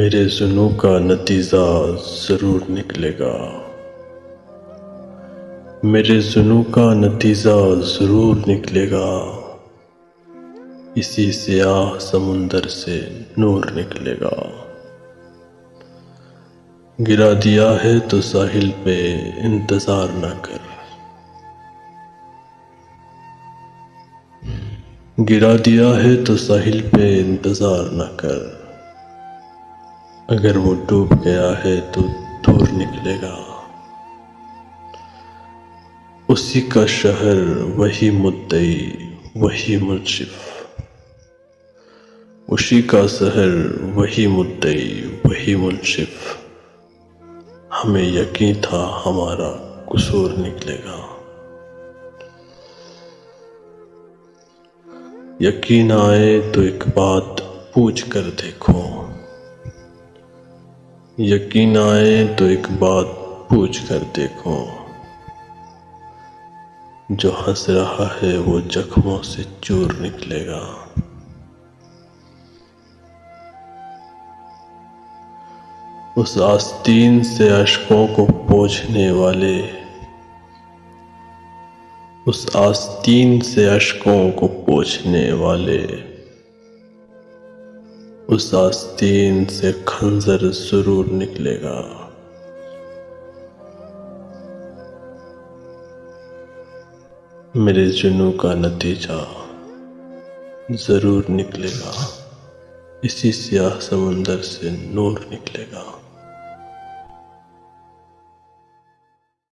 मेरे जुनून का नतीजा ज़रूर निकलेगा। मेरे जुनून का नतीजा ज़रूर निकलेगा। इसी स्याह समुंदर से नूर निकलेगा। गिरा दिया है तो साहिल पे इंतज़ार न कर। गिरा दिया है तो साहिल पे इंतज़ार न कर। अगर वो डूब गया है तो दूर निकलेगा। उसी का शहर वही मुद्दई वही मुंसिफ। उसी का शहर वही मुद्दई वही मुंसिफ। हमें यकीन था हमारा कसूर निकलेगा। यकीन आए तो एक बात पूछ कर देखो। यकीन आए तो एक बात पूछ कर देखो। जो हंस रहा है वो जख्मों से चूर निकलेगा। उस आस्तीन से अश्कों को पोंछने वाले, उस आस्तीन से अश्कों को पोंछने वाले, उस आस्तीन से खंजर जरूर निकलेगा। मेरे जुनून का नतीजा ज़रूर निकलेगा। इसी स्याह समुंदर से नूर निकलेगा।